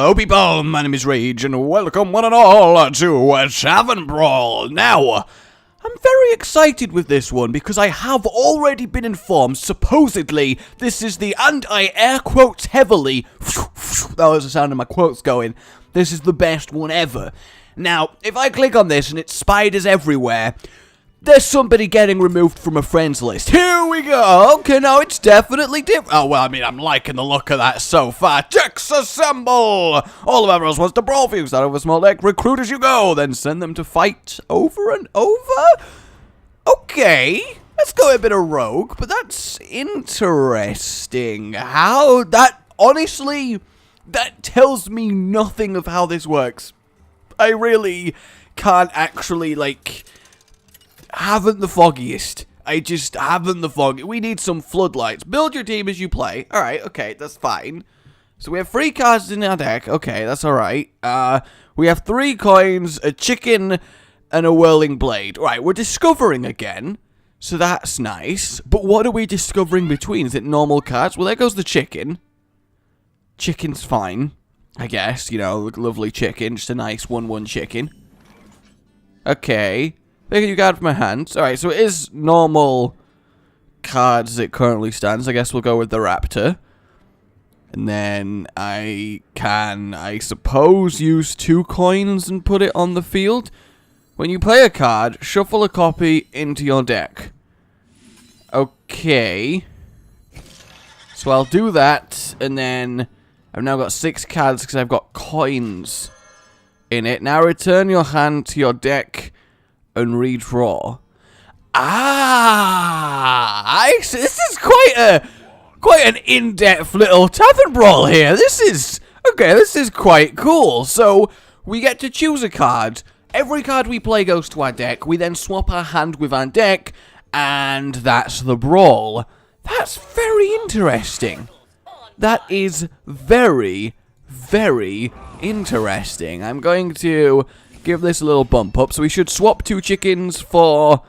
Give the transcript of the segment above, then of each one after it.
Hello people, my name is Rage and welcome one and all to Tavern Brawl. Now, I'm very excited with this one because I have already been informed, supposedly, this is the, and I air quotes heavily, that was the sound of my quotes going, this is the best one ever. Now, if I click on this and it's spiders everywhere, there's somebody getting removed from a friends list. Here we go. Okay, now it's definitely different. Oh, well, I mean, I'm liking the look of that so far. Decks assemble! All of everyone wants to brawl for you. Start with a small deck. Recruit as you go. Then send them to fight over and over? Okay. Let's go a bit of rogue, but that's interesting. How that, honestly, that tells me nothing of how this works. I really can't actually, like, haven't the foggiest. I just haven't the foggiest. We need some floodlights. Build your team as you play. Alright, okay, that's fine. So we have 3 cards in our deck. Okay, that's alright. We have 3 coins, a chicken, and a whirling blade. Alright, we're discovering again. So that's nice. But what are we discovering between? Is it normal cards? Well, there goes the chicken. Chicken's fine, I guess. You know, lovely chicken. Just a nice 1/1 chicken. Okay. Pick a new card from my hand. Alright, so it is normal cards as it currently stands. I guess we'll go with the raptor. And then I can, I suppose, use 2 coins and put it on the field. When you play a card, shuffle a copy into your deck. Okay. So I'll do that, and then I've now got 6 cards because I've got coins in it. Now return your hand to your deck and redraw. This is quite an in-depth little Tavern Brawl here. This is quite cool. So we get to choose a card. Every card we play goes to our deck. We then swap our hand with our deck, and that's the brawl. That's very interesting. That is very, very interesting. I'm going to give this a little bump up. So we should swap 2 chickens for...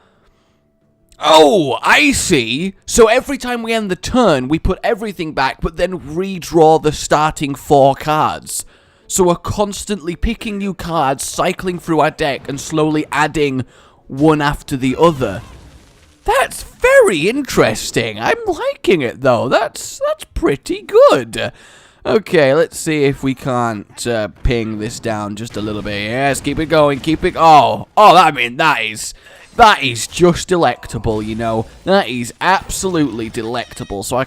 Oh, I see. So every time we end the turn, we put everything back, but then redraw the starting 4 cards. So we're constantly picking new cards, cycling through our deck, and slowly adding one after the other. That's very interesting. I'm liking it, though. That's pretty good. Okay, let's see if we can't ping this down just a little bit. Yes, keep it going, keep it... Oh, I mean, that is just delectable, you know. That is absolutely delectable. So our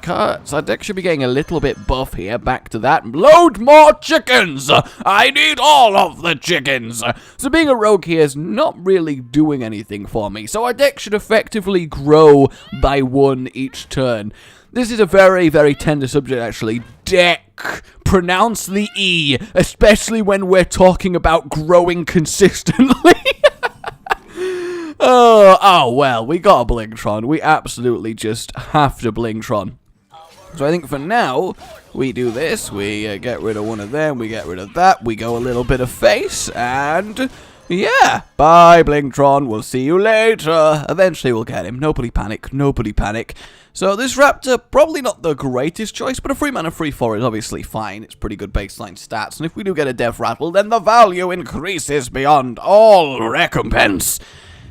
deck should be getting a little bit buff here. Back to that. Load more chickens! I need all of the chickens! So being a rogue here is not really doing anything for me. So our deck should effectively grow by 1 each turn. This is a very, very tender subject, actually. Deck. Pronounce the E, especially when we're talking about growing consistently. Oh, well, we got a Blingtron. We absolutely just have to Blingtron. So I think for now, we do this. We get rid of one of them. We get rid of that. We go a little bit of face, and... yeah, bye Blingtron, we'll see you later. Eventually we'll get him, nobody panic, nobody panic. So this raptor, probably not the greatest choice, but a 3-mana 3/4 is obviously fine. It's pretty good baseline stats, and if we do get a death rattle, then the value increases beyond all recompense.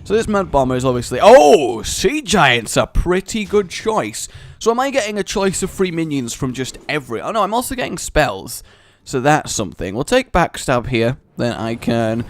So this mad bomber is obviously, oh, sea giant's a pretty good choice. So am I getting a choice of 3 minions from just every, oh no, I'm also getting spells. So that's something. We'll take backstab here, then I can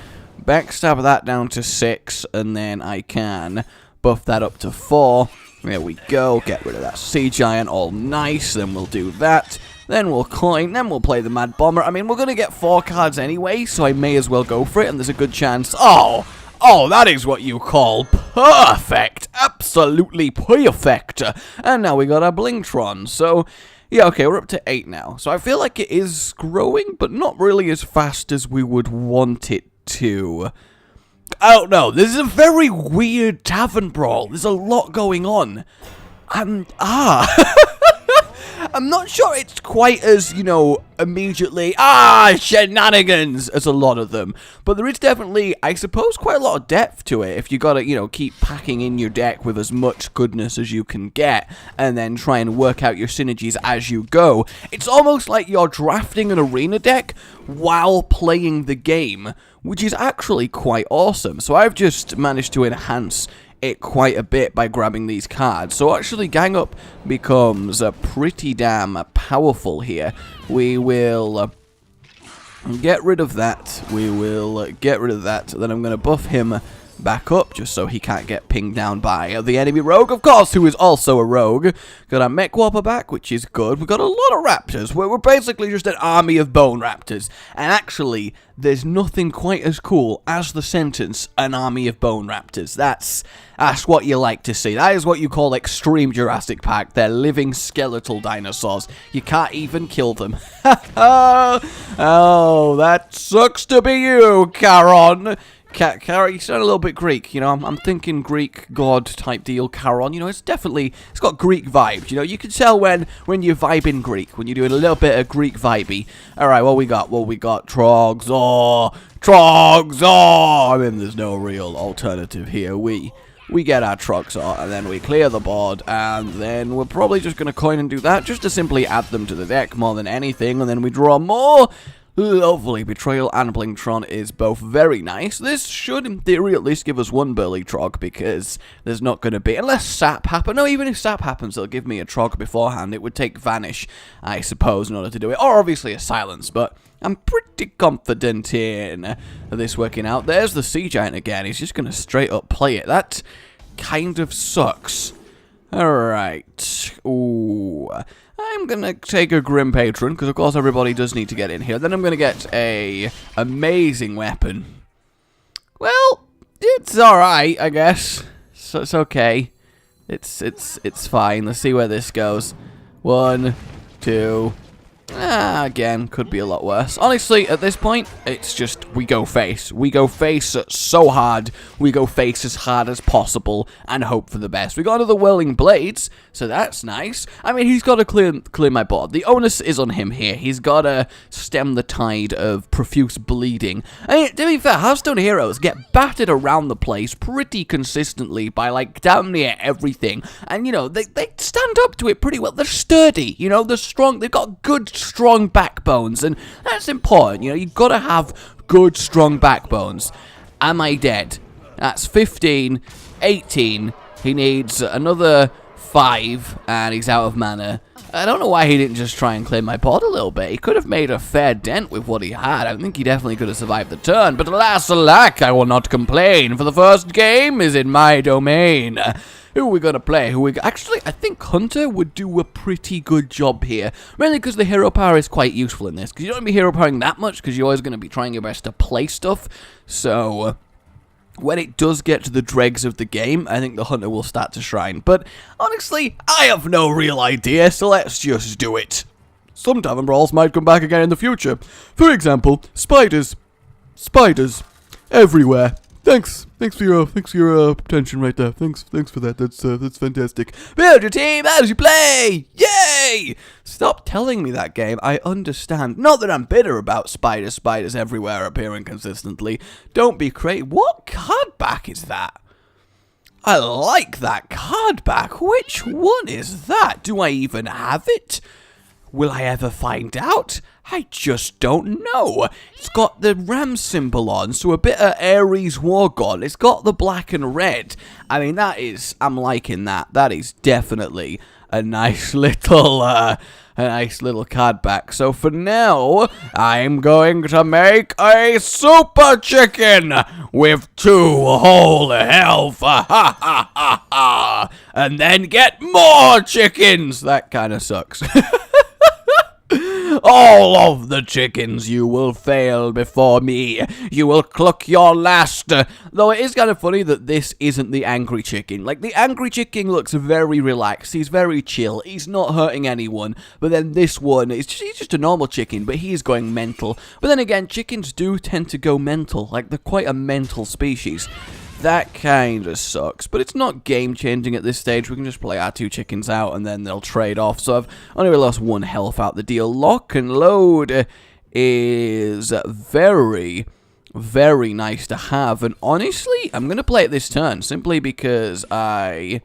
backstab that down to 6, and then I can buff that up to 4. There we go. Get rid of that sea giant. All nice. Then we'll do that. Then we'll coin. Then we'll play the mad bomber. I mean, we're going to get 4 cards anyway, so I may as well go for it, and there's a good chance. Oh, that is what you call perfect. Absolutely perfect. And now we got our Blingtron. So... yeah, okay, we're up to 8 now. So I feel like it is growing, but not really as fast as we would want it to. I don't know. This is a very weird Tavern Brawl. There's a lot going on. I'm not sure it's quite as, you know, immediately, shenanigans as a lot of them. But there is definitely, I suppose, quite a lot of depth to it if you gotta, you know, keep packing in your deck with as much goodness as you can get and then try and work out your synergies as you go. It's almost like you're drafting an arena deck while playing the game, which is actually quite awesome. So I've just managed to enhance it quite a bit by grabbing these cards. So actually Gang Up becomes pretty damn powerful here. We will get rid of that. We will get rid of that. Then I'm going to buff him back up just so he can't get pinged down by the enemy rogue, of course, who is also a rogue. Got our Mech Whopper back, which is good. We've got a lot of raptors. We're basically just an army of bone raptors. And actually, there's nothing quite as cool as the sentence, an army of bone raptors. That's what you like to see. That is what you call extreme Jurassic Park. They're living skeletal dinosaurs. You can't even kill them. Oh, that sucks to be you, Charon. Charon, you sound a little bit Greek, you know, I'm thinking Greek god type deal, Charon, you know, it's got Greek vibes, you know, you can tell when you're vibing Greek, when you're doing a little bit of Greek vibey. Alright, what we got? Trogzor, I mean, there's no real alternative here. We get our Trogzor, and then we clear the board, and then we're probably just going to coin and do that, just to simply add them to the deck more than anything, and then we draw more. Lovely. Betrayal and Blingtron is both very nice. This should, in theory, at least give us one Burly Trog, because there's not going to be, unless Sap happens. No, even if Sap happens, it'll give me a Trog beforehand. It would take Vanish, I suppose, in order to do it, or obviously a Silence, but I'm pretty confident in this working out. There's the Sea Giant again. He's just going to straight up play it. That kind of sucks. Alright. Ooh. I'm going to take a Grim Patron, because of course everybody does need to get in here. Then I'm going to get a amazing weapon. Well, it's alright, I guess. So it's okay. It's fine. Let's see where this goes. 1, 2... again, could be a lot worse. Honestly, at this point, it's just, we go face. We go face so hard. We go face as hard as possible and hope for the best. We got another Whirling Blades, so that's nice. I mean, he's got to clear my board. The onus is on him here. He's got to stem the tide of profuse bleeding. I mean, to be fair, Hearthstone heroes get battered around the place pretty consistently by, like, damn near everything. And, you know, they stand up to it pretty well. They're sturdy, you know, they're strong. They've got good, strong backbones, and that's important. You know, you've got to have good, strong backbones. Am I dead? That's 15, 18. He needs another 5, and he's out of mana. I don't know why he didn't just try and clear my board a little bit. He could have made a fair dent with what he had. I think he definitely could have survived the turn, but alas, alack, I will not complain, for the first game is in my domain. Who are we going to play? Actually, I think Hunter would do a pretty good job here. Mainly because the hero power is quite useful in this. Because you don't be hero powering that much, because you're always going to be trying your best to play stuff. So, when it does get to the dregs of the game, I think the Hunter will start to shine. But, honestly, I have no real idea, so let's just do it. Some Tavern Brawls might come back again in the future. For example, spiders. Spiders. Everywhere. Thanks for your attention right there. Thanks for that. That's fantastic. Build your team as you play. Yay! Stop telling me that game. I understand. Not that I'm bitter about spiders everywhere appearing consistently. Don't be crazy. What card back is that? I like that card back. Which one is that? Do I even have it? Will I ever find out? I just don't know. It's got the ram symbol on, so a bit of Ares War God. It's got the black and red. I mean, I'm liking that. That is definitely a nice little card back. So for now, I'm going to make a super chicken with 2 whole health. And then get more chickens. That kind of sucks. All of the chickens you will fail before me. You will cluck your last. Though it is kind of funny that this isn't the angry chicken. Like, the angry chicken looks very relaxed. He's very chill. He's not hurting anyone. But then this one, he's just a normal chicken, but he's going mental. But then again, chickens do tend to go mental. Like, they're quite a mental species. That kind of sucks, but it's not game-changing at this stage. We can just play our 2 chickens out, and then they'll trade off. So I've only really lost 1 health out the deal. Lock and load is very, very nice to have. And honestly, I'm going to play it this turn, simply because I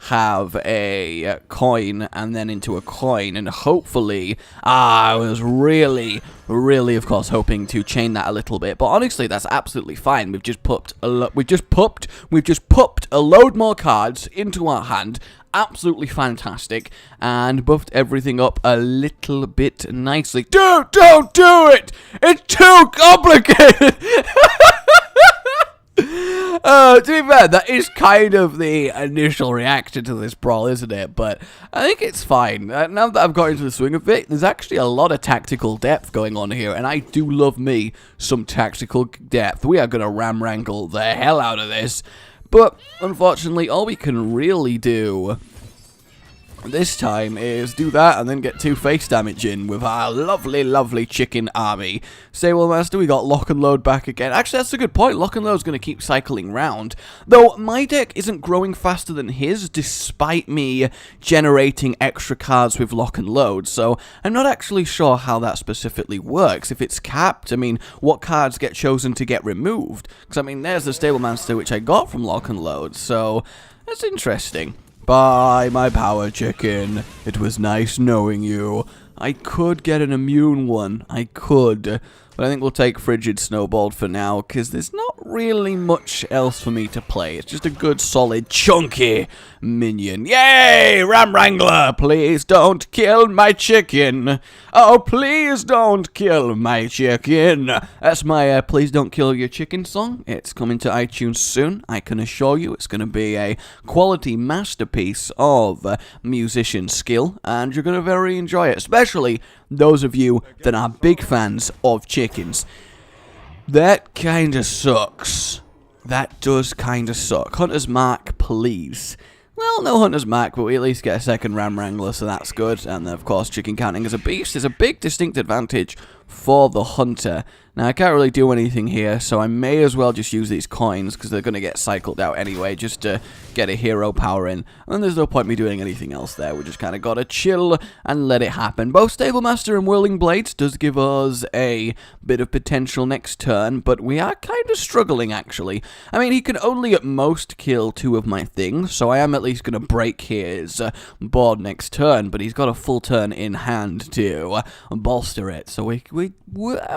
have a coin and then into a coin, and hopefully I was really of course hoping to chain that a little bit, but honestly that's absolutely fine. We've just popped a load more cards into our hand, absolutely fantastic, and buffed everything up a little bit nicely. Don't do it, it's too complicated. To be fair, that is kind of the initial reaction to this brawl, isn't it? But I think it's fine. Now that I've got into the swing of it, there's actually a lot of tactical depth going on here, and I do love me some tactical depth. We are going to ram-wrangle the hell out of this, but unfortunately, all we can really do this time is do that and then get 2 face damage in with our lovely chicken army. Stable Master, we got Lock and Load back again. Actually, that's a good point. Lock and Load's going to keep cycling round. Though my deck isn't growing faster than his, despite me generating extra cards with Lock and Load. So I'm not actually sure how that specifically works. If it's capped, I mean, what cards get chosen to get removed? Because, I mean, there's the Stable Master, which I got from Lock and Load. So that's interesting. Bye, my power chicken. It was nice knowing you. I could get an immune one. I could. But I think we'll take Frigid Snowball for now, because there's not really much else for me to play. It's just a good, solid, chunky minion. Yay! Ram Wrangler! Please don't kill my chicken. Oh, please don't kill my chicken. That's my Please Don't Kill Your Chicken song. It's coming to iTunes soon. I can assure you it's going to be a quality masterpiece of musician skill, and you're going to very enjoy it, especially those of you that are big fans of chickens. That kinda sucks. That does kinda suck. Hunter's Mark, please. Well, no Hunter's Mark, but we at least get a second Ram Wrangler, so that's good. And then, of course, chicken counting as a beast is a big distinct advantage for the Hunter. Now, I can't really do anything here, so I may as well just use these coins, because they're going to get cycled out anyway, just to get a hero power in. And there's no point me doing anything else there. We just kind of got to chill and let it happen. Both Stable Master and Whirling Blades does give us a bit of potential next turn, but we are kind of struggling, actually. I mean, he can only at most kill 2 of my things, so I am at least going to break his board next turn, but he's got a full turn in hand to bolster it. So I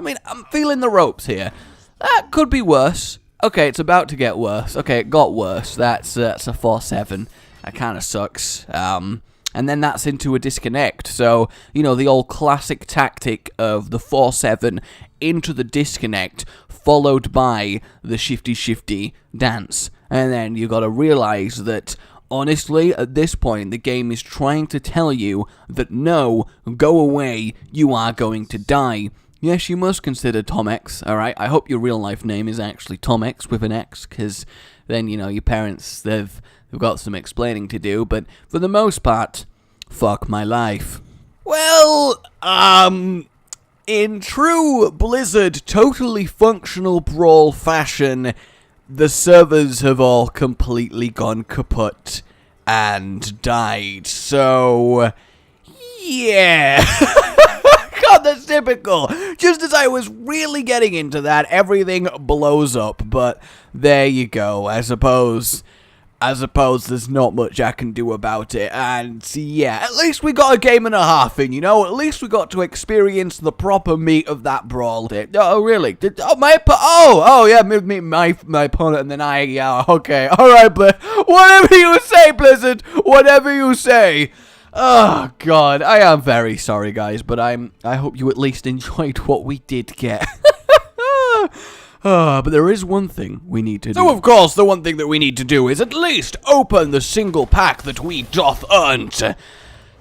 mean, I'm feeling the ropes here. That could be worse. Okay, it's about to get worse. Okay, it got worse. That's a 4-7. That kind of sucks. And then that's into a disconnect. So, you know, the old classic tactic of the 4-7 into the disconnect, followed by the shifty dance. And then you gotta realize that, honestly, at this point, the game is trying to tell you that no, go away, you are going to die. Yes, you must consider Tom X, alright? I hope your real life name is actually Tom X with an X, because then, you know, your parents, they've got some explaining to do, but for the most part, fuck my life. Well, in true Blizzard totally functional Brawl fashion, the servers have all completely gone kaput and died, so yeah. God, that's typical. Just as I was really getting into that, everything blows up, but there you go. I suppose there's not much I can do about it, and yeah, at least we got a game and a half in, you know? At least we got to experience the proper meat of that brawl. Oh, really? Yeah, my opponent, and then yeah, okay. Alright, but whatever you say, Blizzard, whatever you say. Oh, God, I am very sorry, guys, but I hope you at least enjoyed what we did get. But there is one thing we need to do. So, of course, the one thing that we need to do is at least open the single pack that we doth hunt.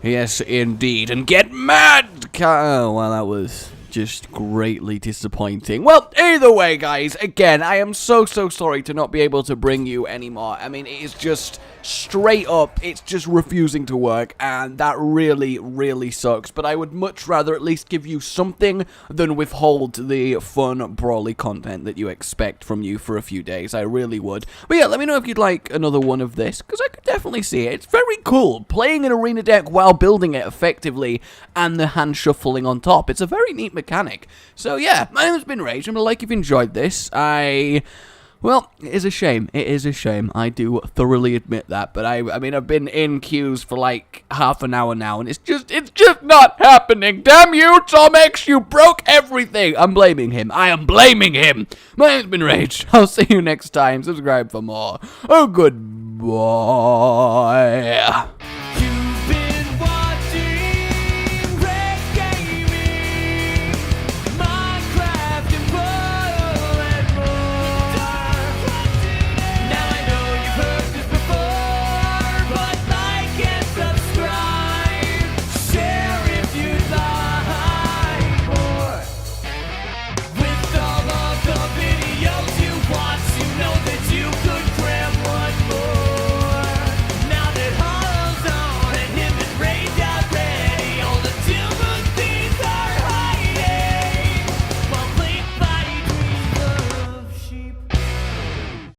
Yes, indeed, and get mad. Oh, well, that was Just greatly disappointing. Well, either way, guys, again, I am so sorry to not be able to bring you anymore. I mean, it is just straight up, it's just refusing to work, and that really sucks. But I would much rather at least give you something than withhold the fun, brawly content that you expect from you for a few days. I really would. But yeah, let me know if you'd like another one of this, because I could definitely see it. It's very cool, playing an arena deck while building it effectively, and the hand shuffling on top. It's a very neat mechanic. So yeah, my name has been Rage. I'm gonna like if you enjoyed this. Well, it is a shame. It is a shame. I do thoroughly admit that. But I mean, I've been in queues for like half an hour now, and it's just not happening. Damn you, Tom X, you broke everything. I'm blaming him. I am blaming him. My name's been Rage. I'll see you next time. Subscribe for more. Oh, goodbye.